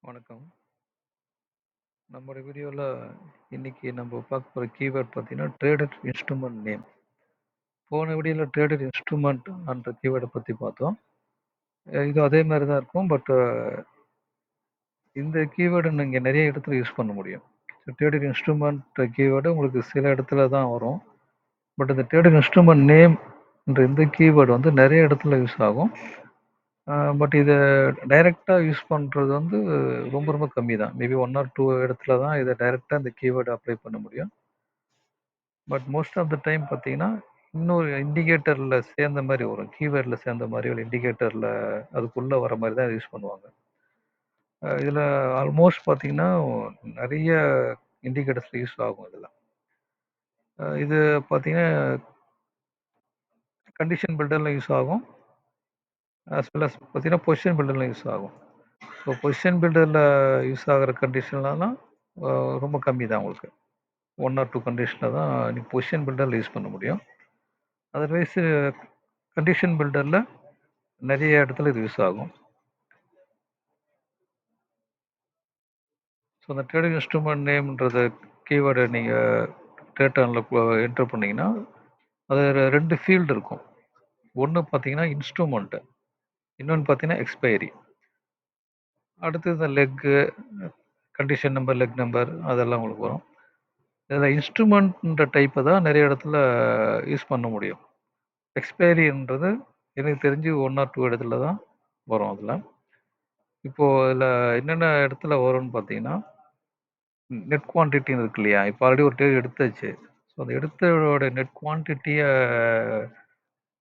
வணக்கம். நம்மோட வீடியோல இன்னைக்கு நம்ம பார்க்க போற கீவேர்ட் பார்த்தீங்கன்னா, ட்ரேடட் இன்ஸ்ட்ருமென்ட் நேம். போன வீடியோல ட்ரேடட் இன்ஸ்ட்ருமென்ட் என்ற கீவேர்ட பத்தி பார்த்தோம். இது அதே மாரி தான் இருக்கும். இந்த கீவேர்ட நீங்க நெறைய இடத்துல யூஸ் பண்ண முடியும். ட்ரேடட் இன்ஸ்ட்ருமென்ட் கீவேர்டு உங்களுக்கு சில இடத்துல தான் வரும். இந்த ட்ரேடட் இன்ஸ்ட்ருமென்ட் நேம் என்ற இந்த கீவேர்டு வந்து நெறைய இடத்துல யூஸ் ஆகும். இத டைரக்ட்டா யூஸ் பண்றது வந்து ரொம்ப ரொம்ப கம்மி தான். மேபி 1 ஆர் 2 இடத்துல தான் இத டைரக்ட்டா இந்த கீவேர்ட அப்ளை பண்ண முடியும். மோஸ்ட் ஆஃப் த டைம் பார்த்தீங்கன்னா, இன்னொரு இண்டிகேட்டர்ல சேர்ந்த மாரி வரும். கீவேர்ட்ல சேர்ந்த மாரி ஒரு இண்டிகேட்டர்ல அதுக்குள்ள வர மாரி தான் யூஸ் பண்ணுவாங்க. இதுல ஆல்மோஸ்ட் பார்த்தீங்கன்னா, நெறைய இண்டிகேட்டர்ஸ்ல யூஸ் ஆகும் இதுல. இது பார்த்தீங்கன்னா, கண்டிஷன் பில்டர்ல யூஸ் ஆகும். அஸ் வெல் அஸ் பார்த்தீங்கன்னா, பொசிஷன் பில்டர்ல யூஸ் ஆகும். பொசிஷன் பில்டர்ல யூஸ் ஆகுற கண்டிஷன்லலாம் அ ரொம்ப கம்மி தான் உங்களுக்கு. 1 ஆர் 2 கண்டிஷன்ல தான் நீங்க பொசிஷன் பில்டர்ல யூஸ் பண்ண முடியும். அதர்வைஸ் கண்டிஷன் பில்டர்ல நெறைய இடத்துல இது யூஸ் ஆகும். அந்த ட்ரேடிங் இன்ஸ்ட்ருமென்ட் நேம்ன்றத கீவேர்ட நீங்க ட்ரேட்ரான்ல என்டர் பண்ணீங்கன்னா, அதுல 2 ஃபீல்டு இருக்கும். ஒண்ணு பார்த்தீங்கன்னா இன்ஸ்ட்ருமென்ட். இன்னொன்னு பார்த்தீங்கன்னா எக்ஸ்பைரி. அடுத்து இந்த leg, condition number, leg number அதெல்லாம் உங்களுக்கு வரும். இதுல இன்ஸ்ட்ருமென்ட்ன்ற டைப்ப தான் நெறைய இடத்துல யூஸ் பண்ண முடியும். எக்ஸ்பைரின்றது எனக்கு தெரிஞ்சு 1 ஆர் 2 இடத்துல தான் வரும் அதுல. இப்போ இதுல என்னென்ன இடத்துல வரும்னு பார்த்தீங்கன்னா, நெட் குவான்டிட்டின்னு இருக்கு இல்லையா? இப்போ ஆல்ரெடி ஒரு ட்ரேட் எடுத்தாச்சு. அந்த எடுத்ததோட நெட் குவான்டிட்டிய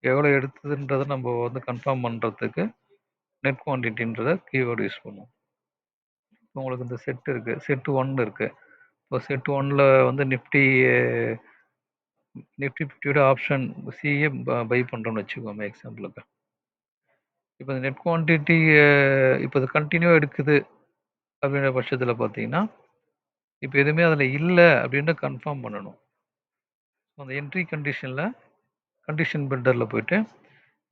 எவ்வளோ எடுத்ததுன்றத நம்ம வந்து கன்ஃபார்ம் பண்றதுக்கு நெட் குவான்டிட்டின்றத கீவேர்ட் யூஸ் பண்ணுவோம். உங்களுக்கு இந்த செட் இருக்கு. செட் 1 இருக்கு. இப்போ செட் 1ல வந்து நிஃப்டி 50யோட ஆப்ஷன் சிஏ பை பண்றோம்னு வச்சுக்கோங்க எக்ஸாம்பிளுக்கு. இப்போ இந்த நெட் குவான்டிட்டி இப்போ இது கன்டினியூவா எடுக்குது அப்படின்ற பட்சத்துல பார்த்தீங்கன்னா, இப்போ எதுவுமே அதுல இல்ல அப்படின்னு கன்ஃபார்ம் பண்ணணும். அந்த என்ட்ரி கண்டிஷன்ல கண்டிஷன் பில்டர்ல போயிட்டு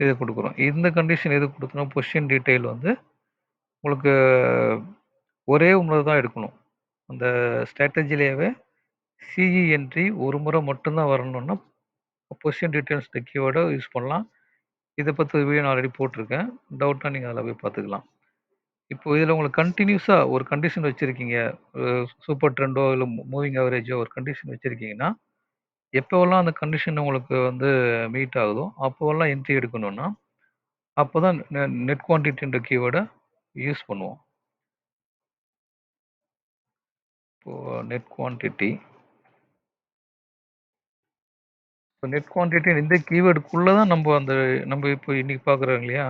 இத குடுக்குறோம். இந்த கண்டிஷன் எதுக்கு குடுக்குறோம்? பொசிஷன் டீட்டெயில் வந்து உங்களுக்கு ஒரே முறை தான் எடுக்கணும். அந்த ஸ்ட்ராட்டஜிலேயே சிஇ என்ட்ரி ஒரு முறை மட்டும் தான் வரணும்னா, பொசிஷன் டீட்டெயில்ஸ் கீவேர்ட யூஸ் பண்ணலாம். இத பத்தி வீடியோ நான் ஆல்ரெடி போட்டுருக்கேன். டவுட்னா நீங்க அதில போய் பார்த்துக்கலாம். இப்போ இதில உங்களுக்கு கன்டினியூஸா ஒரு கண்டிஷன் வச்சிருக்கீங்க. சூப்பர் ட்ரெண்டோ இல்ல மூவிங் ஆவரேஜோ ஒரு கண்டிஷன் வச்சிருக்கீங்கன்னா, எப்போவெல்லாம் அந்த கண்டிஷன் உங்களுக்கு வந்து மீட் ஆகுதோ, அப்போவெல்லாம் என்ட்ரி எடுக்கணும்னா, அப்பதான் நெட் குவான்டிட்டின்ற கீவேர்ட யூஸ் பண்ணுவோம். இப்போ நெட் குவான்டிட்டி. இப்போ நெட் குவான்டிட்டி இந்த கீவேர்டுக்குள்ள தான் நம்ம இப்போ இன்னைக்கு பார்க்குறோம் இல்லையா?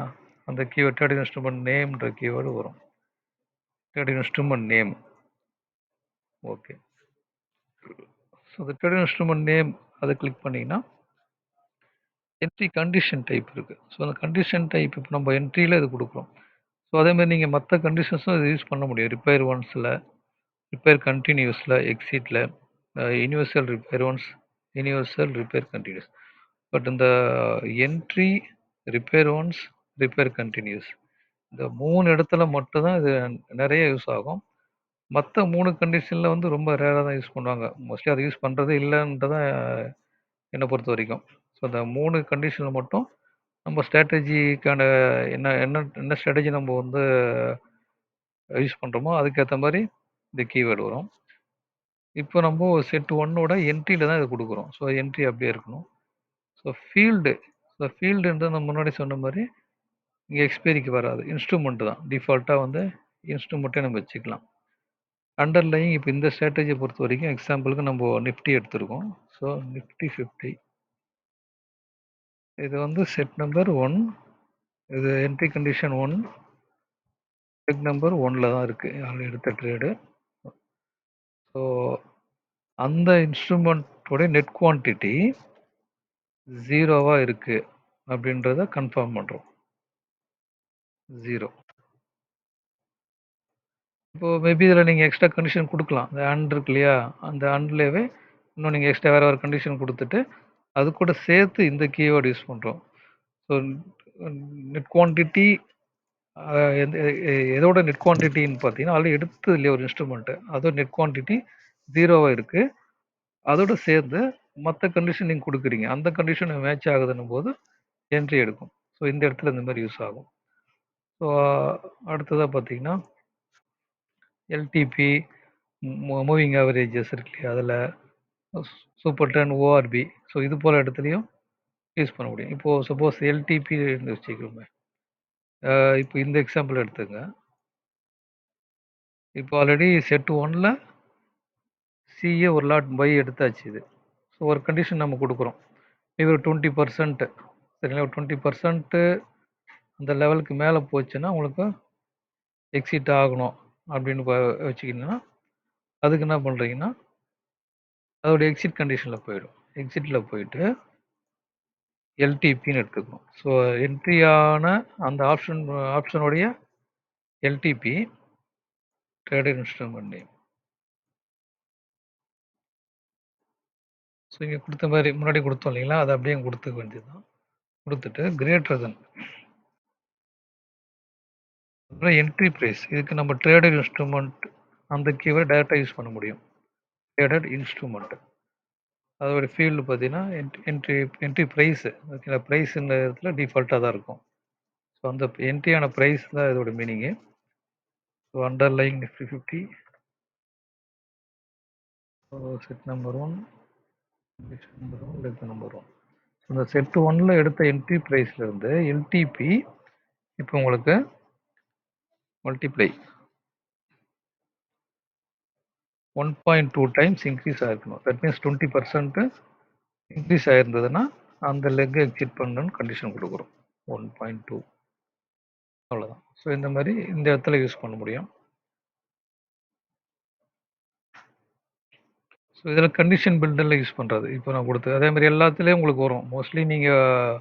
அந்த கீவேர்ட் ட்ரேடிங் இன்ஸ்ட்ருமென்ட் நேம்ன்ற கீவேர்டு வரும். Trading instrument name. ஓகே. அந்த ட்ரேடிங் இன்ஸ்ட்ருமென்ட் நேம் அத கிளிக் பண்ணீங்கன்னா, என்ட்ரி கண்டிஷன் டைப் இருக்கு. அந்த கண்டிஷன் டைப் இப்போ நம்ம என்ட்ரில இது குடுக்குறோம். அதேமாரி நீங்க மத்த கண்டிஷன்ஸும் இத யூஸ் பண்ண முடியும். ரிப்பேர் ஒன்ஸ்ல, ரிப்பேர் கன்டினியூஸ்ல, எக்ஸிட்ல, universal repair once, universal repair continues. இந்த entry, repair once, repair continues இந்த 3 இடத்துல மட்டும் தான் இது நெறைய யூஸ் ஆகும். மத்த 3 கண்டிஷன்ல வந்து ரொம்ப ரேரா தான் யூஸ் பண்ணுவாங்க. மோஸ்ட்லி அத யூஸ் பண்றதே இல்லன்றது தான் என்ன பொறுத்தவரைக்கும். அந்த 3 கண்டிஷன்ல மட்டும் நம்ம ஸ்ட்ராட்டஜிக்கான என்ன என்ன என்ன ஸ்ட்ராட்டஜி நம்ம வந்து யூஸ் பண்றோமோ, அதுக்கேத்த மாரி இந்த கீவேர்ட் வரும். இப்போ நம்ம செட் 1ஓட என்ட்ரில தான் இத குடுக்குறோம். என்ட்ரி அப்படியே இருக்கணும். ஃபீல்டு ஃபீல்டுன்றது நான் முன்னாடி சொன்ன மாரி இங்க எக்ஸ்பைரிக்கு வராது. இன்ஸ்ட்ருமென்ட் தான். டிஃபால்ட்டா வந்து இன்ஸ்ட்ருமென்ட்டே நம்ம வச்சுக்கலாம். அண்டர்லையிங் இப்போ இந்த ஸ்ட்ராட்டஜிய பொறுத்தவரைக்கும் எக்ஸாம்பிளுக்கு நம்ம நிஃப்டி எடுத்திருக்கோம். நிஃப்டி 50 இது வந்து செட் நம்பர் 1 இது என்ட்ரி கண்டிஷன் 1 செக் நம்பர் 1ல தான் இருக்கு. ஆல்ரெடி எடுத்த ட்ரேடு. ஸோ அந்த இன்ஸ்ட்ருமென்ட்டோட நெட் குவான்டிட்டி 0வா இருக்கு அப்படின்றத கன்ஃபார்ம் பண்றோம். 0. இப்போ மேபி இதில நீங்க எக்ஸ்ட்ரா கண்டிஷன் குடுக்கலாம். இந்த அண்ட் இருக்கு இல்லையா? அந்த அண்ட்லவே இன்னும் நீங்க எக்ஸ்ட்ரா வேற ஒரு கண்டிஷன் குடுத்துட்டு, அது கூட சேர்த்து இந்த கீவேர்ட் யூஸ் பண்றோம். ஸோ நெட் குவான்டிட்டி எதோட நெட் குவான்டிட்டின்னு பார்த்தீங்கன்னா ஆல்ரெடி எடுத்தது இல்லையா ஒரு இன்ஸ்ட்ருமெண்ட்டு, அதோட நெட் குவான்டிட்டி 0வா இருக்கு. அதோட சேர்ந்து மற்ற கண்டிஷன் நீங்கள் கொடுக்குறீங்க, அந்த கண்டிஷன் மேட்ச் ஆகுதுன்னும் போது என்ட்ரி எடுக்கும். ஸோ இந்த இடத்துல இந்த மாதிரி யூஸ் ஆகும். ஸோ அடுத்ததாக பார்த்தீங்கன்னா எல்டிபி, மூவிங் ஆவரேஜஸ் இருக்கு இல்லையா, அதில் சூப்பர் ட்ரெண்ட், ஓஆர்பி, ஸோ இது போல் இடத்துலையும் யூஸ் பண்ண முடியும். இப்போது சப்போஸ் எல்டிபி வச்சுக்கோங்க, இப்போ இந்த எக்ஸாம்பிள் எடுத்துங்க. இப்போ ஆல்ரெடி செட் 1ல் சிஏ ஒரு லாட் பை எடுத்தாச்சு. இது ஸோ ஒரு கண்டிஷன் நம்ம கொடுக்குறோம், இது ஒரு 20%, சரிங்களா, ஒரு 20% அந்த லெவலுக்கு மேலே போச்சுன்னா உங்களுக்கு எக்ஸிட் ஆகணும் அப்படின்னு வச்சுக்கிங்கன்னா, அதுக்கு என்ன பண்ணுறீங்கன்னா அதோட எக்ஸிட் கண்டிஷனில் போயிடும். எக்ஸிட்டில் போயிட்டு எல்டிபின்னு எடுத்துக்கணும். ஸோ என்ட்ரியான அந்த ஆப்ஷனுடைய LTP traded instrument name. So இங்கே கொடுத்த மாதிரி முன்னாடி கொடுத்தோம் இல்லைங்களா, அதை அப்படியே கொடுத்துக்க வேண்டியதுதான். கொடுத்துட்டு கிரேட்டர் தென் அப்புறம் என்ட்ரி ப்ரைஸ். இதுக்கு நம்ம ட்ரேடட் இன்ஸ்ட்ருமெண்ட் அந்த கீவேர்டு டைரெக்டாக யூஸ் பண்ண முடியும். ட்ரேடட் இன்ஸ்ட்ருமெண்ட் அதோட ஃபீல்டு பார்த்தீங்கன்னா என்ட்ரி ப்ரைஸு. ஓகேங்களா, ப்ரைஸுன்ற இடத்துல டிஃபால்ட்டாக தான் இருக்கும். ஸோ அந்த என்ட்ரியான ப்ரைஸ் தான் இதோட meaning. So underlying Nifty 50, set number 1, number 1. இந்த செட் 1ல் எடுத்த என்ட்ரி ப்ரைஸ்லேருந்து எல்டிபி இப்போ உங்களுக்கு மல்டிப்ளை 1.2 டைம்ஸ் இன்க்ரீஸ் ஆகிருக்கணும். தட் மீன்ஸ் 20% இன்க்ரீஸ் ஆகிருந்ததுன்னா அந்த லெக்கை எக்ஸிட் பண்ணணும்னு கண்டிஷன் கொடுக்குறோம். 1.2 அவ்வளோதான். ஸோ இந்த மாதிரி இந்த இடத்துல யூஸ் பண்ண முடியும். ஸோ இதில் கண்டிஷன் பில்டரில் யூஸ் பண்ணுறது இப்போ நான் கொடுத்து அதே மாதிரி எல்லாத்துலேயும் உங்களுக்கு வரும். மோஸ்ட்லி நீங்கள்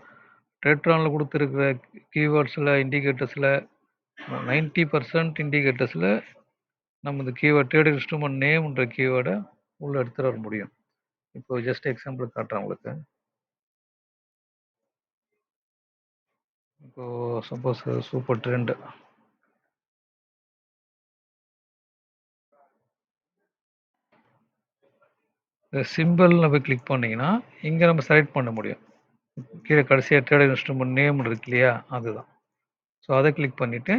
ட்ரேட்ரானில் கொடுத்துருக்கிற கீவேர்ட்ஸில் இண்டிகேட்டர்ஸில் 90% இண்டிகேட்டர்ஸில் நம்ம இந்த கீவேர்ட் ட்ரேடட் இன்ஸ்ட்ருமெண்ட் நேம்ன்ற கீவேர்டை உள்ளே எடுத்துகிட்டு வர முடியும். இப்போ ஜஸ்ட் எக்ஸாம்பிள் காட்டுறேன் உங்களுக்கு. இப்போ சப்போஸ் சூப்பர் ட்ரெண்ட், சிம்பிள் நம்ம கிளிக் பண்ணிங்கன்னா இங்கே நம்ம செலக்ட் பண்ண முடியும். கீழே கடைசியாக ட்ரேடட் இன்ஸ்ட்ருமெண்ட் நேம் இருக்கு இல்லையா, அதுதான். ஸோ அதை கிளிக் பண்ணிவிட்டு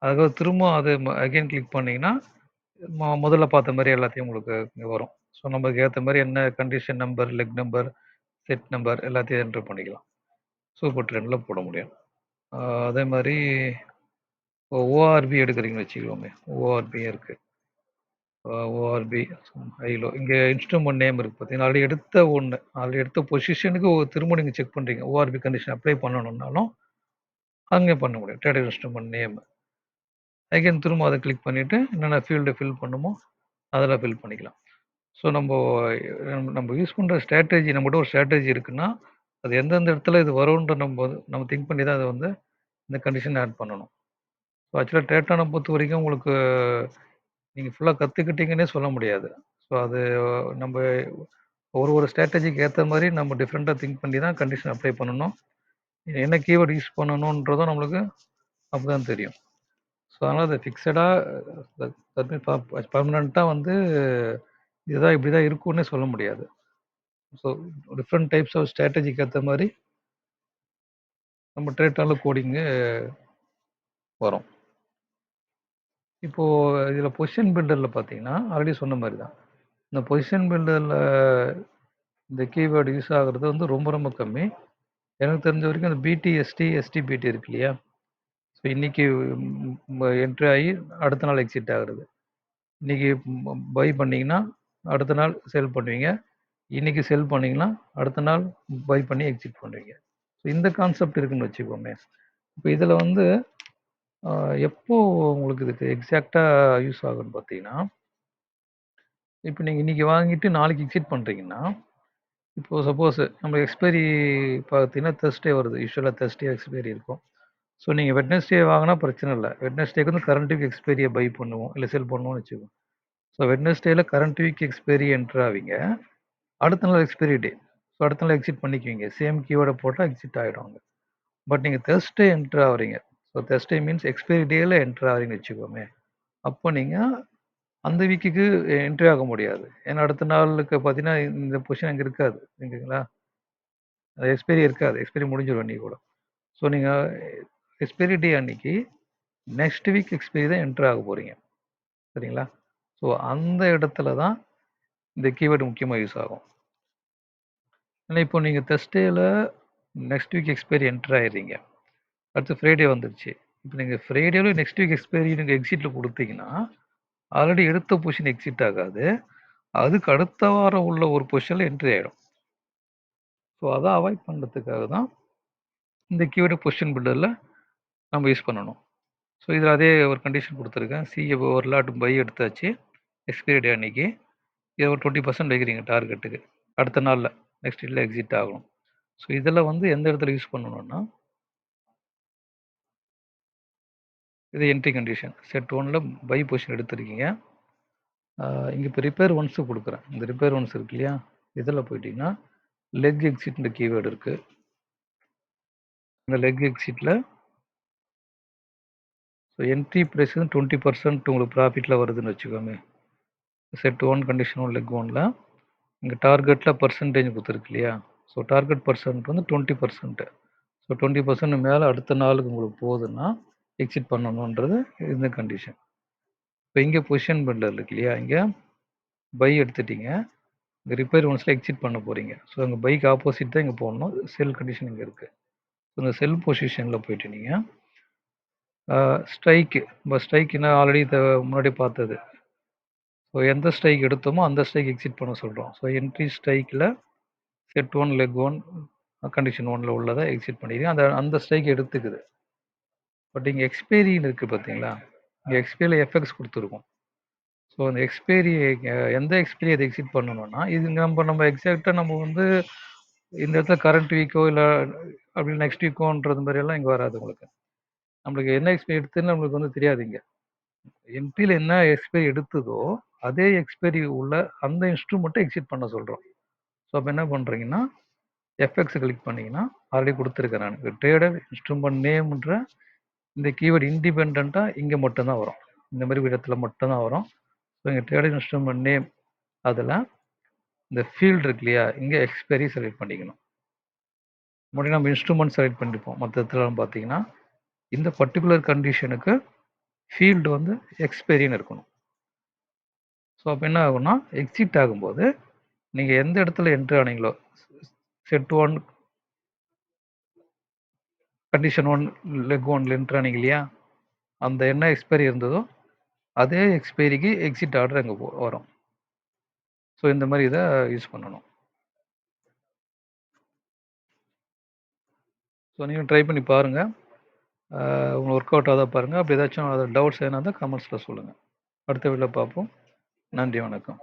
அதுக்கப்புறம் திரும்ப அது அகைன் கிளிக் பண்ணிங்கன்னா முதல்ல பார்த்த மாதிரி எல்லாத்தையும் உங்களுக்கு இங்கே வரும். ஸோ நமக்கு ஏற்ற மாதிரி என்ன condition number, leg number, set number எல்லாத்தையும் என்ட்ரு பண்ணிக்கலாம். சூப்பர் ட்ரெண்டில் போட முடியும். அதே மாதிரி ஓஆர்பி எடுக்கிறீங்கன்னு வச்சுக்கோமே, ஓஆர்பி இருக்குது. ஓஆர்பி ஹைலோ இங்கே இன்ஸ்ட்ருமெண்ட் நேம் இருக்குது பார்த்தீங்கன்னா, ஆல்ரெடி எடுத்த பொசிஷனுக்கு திரும்ப நீங்கள் செக் பண்ணுறீங்க, ஓஆர்பி கண்டிஷன் அப்ளை பண்ணணுன்னாலும் அங்கே பண்ண முடியும். ட்ரேடட் இன்ஸ்ட்ருமெண்ட் நேம் அகைன் திரும்ப அதை கிளிக் பண்ணிவிட்டு என்னென்ன ஃபீல்டு ஃபில் பண்ணுமோ அதெல்லாம் ஃபில் பண்ணிக்கலாம். ஸோ நம்ம யூஸ் பண்ணுற ஸ்ட்ராட்டஜி, நம்மகிட்ட ஒரு ஸ்ட்ராட்டஜி இருக்குன்னா அது எந்தெந்த இடத்துல இது வரும்ன்ற நம்ம திங்க் பண்ணி தான் அதை வந்து இந்த கண்டிஷன் ஆட் பண்ணணும். ஸோ ஆக்சுவலாக ட்ரேட்டானை பொறுத்த வரைக்கும் உங்களுக்கு நீங்கள் ஃபுல்லாக கற்றுக்கிட்டீங்கன்னே சொல்ல முடியாது. ஸோ அது நம்ம ஒரு ஸ்ட்ராட்டஜிக்கு ஏற்ற மாதிரி நம்ம டிஃப்ரெண்ட்டாக திங்க் பண்ணி தான் கண்டிஷன் அப்ளை பண்ணணும். என்ன கீவேர்டு யூஸ் பண்ணணுன்றதும் நம்மளுக்கு அப்போ தான் தெரியும். ஸோ அதனால் அது ஃபிக்ஸடாக பர்மனெண்ட்டாக வந்து இதுதான் இப்படி தான் இருக்கும்னே சொல்ல முடியாது. ஸோ டிஃப்ரெண்ட் டைப்ஸ் ஆஃப் ஸ்ட்ராட்டஜிக்கு ஏற்ற மாதிரி நம்ம ட்ரேட்டானில் கோடிங்கு வரும். இப்போது இதில் பொசிஷன் பில்டரில் பார்த்தீங்கன்னா ஆல்ரெடி சொன்ன மாதிரி தான். இந்த பொசிஷன் பில்டரில் இந்த கீவேர்டு யூஸ் ஆகுறது வந்து ரொம்ப ரொம்ப கம்மி. எனக்கு தெரிஞ்ச வரைக்கும் அந்த BTST, STBT இருக்கு இல்லையா, ஸோ இன்றைக்கி என்ட்ரி ஆகி அடுத்த நாள் எக்ஸிட் ஆகுறது. இன்றைக்கி பை பண்ணிங்கன்னா அடுத்த நாள் செல் பண்ணுவீங்க, இன்றைக்கி செல் பண்ணிங்கன்னா அடுத்த நாள் பை பண்ணி எக்ஸிட் பண்ணுவீங்க. ஸோ இந்த கான்செப்ட் இருக்குன்னு வச்சுக்கோமே. இப்போ இதில் வந்து எப்போ உங்களுக்கு இதுக்கு எக்ஸாக்டாக யூஸ் ஆகுன்னு பார்த்தீங்கன்னா, இப்போ நீங்கள் இன்றைக்கி வாங்கிட்டு நாளைக்கு எக்ஸிட் பண்ணுறீங்கன்னா, இப்போது சப்போஸ் நம்ம எக்ஸ்பைரி பார்த்தீங்கன்னா Thursday வருது, யூஸ்வலாக Thursday எக்ஸ்பைரி இருக்கும். ஸோ நீங்கள் வெட்னஸ்டே வாங்கினா பிரச்சனை இல்லை, வெட்னஸ்டேக்கு வந்து கரண்ட் வீக் எக்ஸ்பைரியை பை பண்ணுவோம் இல்லை செல் பண்ணுவோம்னு வச்சுக்கோங்க. ஸோ வெட்னஸ்டேயில் கரண்ட் வீக் எக்ஸ்பைரி என்ட்ரு ஆவீங்க, அடுத்த நாள் எக்ஸ்பைரி டே, ஸோ அடுத்த நாள் எக்ஸிட் பண்ணிக்குவீங்க, சேம் கீவேர்டை போட்டால் எக்ஸிட் ஆகிடும். பட் நீங்கள் Thursday என்ட்ரு ஆகிறீங்க, ஸோ தெஸ்டே மீன்ஸ் எக்ஸ்பைரி டேல என்ட்ரு ஆகிறீங்கன்னு வச்சுக்கோமே, அப்போ நீங்கள் அந்த வீக்குக்கு என்ட்ரி ஆக முடியாது. ஏன்னா அடுத்த நாளுக்கு பார்த்தீங்கன்னா இந்த பொசிஷன் அங்கே இருக்காது, ஓகேங்களா? அது எக்ஸ்பைரி இருக்காது, எக்ஸ்பைரி முடிஞ்சிடும் அன்றைக்கி கூட. ஸோ நீங்கள் எக்ஸ்பைரி டே அன்னைக்கு நெக்ஸ்ட் வீக் எக்ஸ்பைரி தான் என்ட்ரு ஆக போகிறீங்க, சரிங்களா? ஸோ அந்த இடத்துல தான் இந்த கீவேர்டு முக்கியமாக யூஸ் ஆகும். ஏன்னா இப்போ நீங்கள் தெஸ்டேல நெக்ஸ்ட் வீக் எக்ஸ்பைரி என்ட்ரு ஆயிடுறீங்க, அடுத்து ஃப்ரைடே வந்துருச்சு. இப்போ நீங்கள் ஃப்ரைடேல நெக்ஸ்ட் வீக் எக்ஸ்பைரி நீங்கள் எக்ஸிட்டில் கொடுத்தீங்கன்னா ஆல்ரெடி எடுத்த பொசிஷன் எக்ஸிட் ஆகாது, அதுக்கு அடுத்த வாரம் உள்ள ஒரு பொசிஷனில் என்ட்ரி ஆகிடும். ஸோ அதை அவாய்ட் பண்ணுறதுக்காக தான் இந்த கீவேர்டு பொசிஷன் பில்டரில் நம்ம யூஸ் பண்ணணும். ஸோ இதில் அதே ஒரு கண்டிஷன் கொடுத்துருக்கேன். சி ஒரு லாட் பை எடுத்தாச்சு எக்ஸ்பைரி டே அன்னைக்கு, இதை ஒரு 20% வைக்கிறீங்க டார்கெட்டுக்கு, அடுத்த நாளில் நெக்ஸ்ட் டேல எக்ஸிட் ஆகணும். ஸோ இதில் வந்து எந்த இடத்துல யூஸ் பண்ணணும்னா, இது என்ட்ரி கண்டிஷன் செட் 1ல் பை பொசிஷன் எடுத்துருக்கீங்க. இங்கே இப்போ ரிப்பேர் ஒன்ஸு கொடுக்குறேன். இந்த ரிப்பேர் ஒன்ஸ் இருக்கு இல்லையா, இதில் போயிட்டீங்கன்னா லெக் எக்ஸிட்ன்ற கீவேர்டு இருக்குது. இந்த லெக் எக்ஸிட்டில் ஸோ என்ட்ரி ப்ரைஸ் வந்து 20% உங்களுக்கு ப்ராஃபிட்டில் வருதுன்னு வச்சுக்கோங்க. செட் 1 கண்டிஷன் 1 லெக் 1ல் இங்கே டார்கெட்டில் பர்சன்டேஜ் கொடுத்துருக்கு இல்லையா, ஸோ டார்கெட் பர்சன்ட் வந்து 20%. ஸோ 20% மேலே அடுத்த நாளுக்கு உங்களுக்கு போகுதுன்னா எக்ஸிட் பண்ணணுன்றது இந்த கண்டிஷன். இப்போ இங்கே பொசிஷன் பில்டர் இருக்கு இல்லையா, இங்கே பை எடுத்துட்டீங்க, இங்கே ரிப்பேர் ஒன்ஸில் எக்ஸிட் பண்ண போகிறீங்க. ஸோ அங்கே பைக்கு ஆப்போசிட் தான் இங்கே போடணும், செல் கண்டிஷன் இங்கே இருக்குது. ஸோ இந்த செல் பொசிஷனில் போயிட்டு நீங்கள் ஸ்ட்ரைக்கு, இப்போ ஸ்ட்ரைக்குன்னா ஆல்ரெடி முன்னாடி பார்த்தது, ஸோ எந்த ஸ்ட்ரைக் எடுத்தோமோ அந்த ஸ்ட்ரைக் எக்ஸிட் பண்ண சொல்கிறோம். ஸோ என்ட்ரி ஸ்ட்ரைக்கில் செட் 1 லெக் 1 கண்டிஷன் 1ல் உள்ளதை எக்ஸிட் பண்ணிடுங்க, அந்த ஸ்ட்ரைக் எடுத்துக்குது. பட் இங்கே எக்ஸ்பைரின்னு இருக்குது பார்த்தீங்களா, இங்கே எக்ஸ்பைரியில் எஃப்எக்ஸ் கொடுத்துருக்கோம். ஸோ அந்த எக்ஸ்பைரி எந்த எக்ஸ்பைரி அதை எக்ஸிட் பண்ணணும்னா, இது நம்ம எக்ஸாக்டாக நம்ம வந்து இந்த இடத்துல கரண்ட் வீக்கோ இல்லை அப்படி நெக்ஸ்ட் வீக்கோன்றது மாதிரியெல்லாம் இங்கே வராது. உங்களுக்கு நம்மளுக்கு என்ன எக்ஸ்பைரி எடுத்துன்னு நம்மளுக்கு வந்து தெரியாது. இங்கே என்ட்ரியில் என்ன எக்ஸ்பைரி எடுத்ததோ அதே எக்ஸ்பைரி உள்ள அந்த இன்ஸ்ட்ருமெண்ட்டை எக்ஸிட் பண்ண சொல்கிறோம். ஸோ அப்போ என்ன பண்ணுறீங்கன்னா, எஃப்எக்ஸ் கிளிக் பண்ணிங்கன்னா ஆல்ரெடி கொடுத்துருக்கேன் நான், ட்ரேடர் இன்ஸ்ட்ருமெண்ட் நேம்ன்ற இந்த கீவேர்டு இண்டிபெண்ட்டாக இங்கே மட்டும்தான் வரும், இந்த மாதிரி இடத்துல மட்டும்தான் வரும். ஸோ இங்கே ட்ரேடர் இன்ஸ்ட்ருமெண்ட் நேம் அதில் இந்த ஃபீல்டு இருக்கு இல்லையா, இங்கே எக்ஸ்பைரி செலக்ட் பண்ணிக்கணும். முன்னாடி நம்ம இன்ஸ்ட்ருமெண்ட் செலக்ட் பண்ணியிருப்போம், மற்ற இடத்துலலாம் பார்த்தீங்கன்னா இந்த பர்டிகுலர் கண்டிஷனுக்கு ஃபீல்டு வந்து எக்ஸ்பைரின்னு இருக்கணும். ஸோ அப்போ என்ன ஆகும்னா, எக்ஸிட் ஆகும்போது நீங்கள் எந்த இடத்துல என்ட்ரு ஆனீங்களோ, செட் 1 கண்டிஷன் 1 லெக் 1ல் என்ட்ரு ஆனீங்க இல்லையா, அந்த என்ன எக்ஸ்பைரி இருந்ததோ அதே எக்ஸ்பைரிக்கு எக்ஸிட் ஆர்டர் அங்கே வரும். ஸோ இந்த மாதிரி இதை யூஸ் பண்ணணும். ஸோ நீங்கள் ட்ரை பண்ணி பாருங்கள், உங்களுக்கு ஒர்க் அவுட் ஆகாத பாருங்கள். அப்படி ஏதாச்சும் அது டவுட்ஸ் எதுனா இருந்தால் கமெண்ட்ஸில் சொல்லுங்கள். அடுத்த வீடியோவில் பார்ப்போம். நன்றி, வணக்கம்.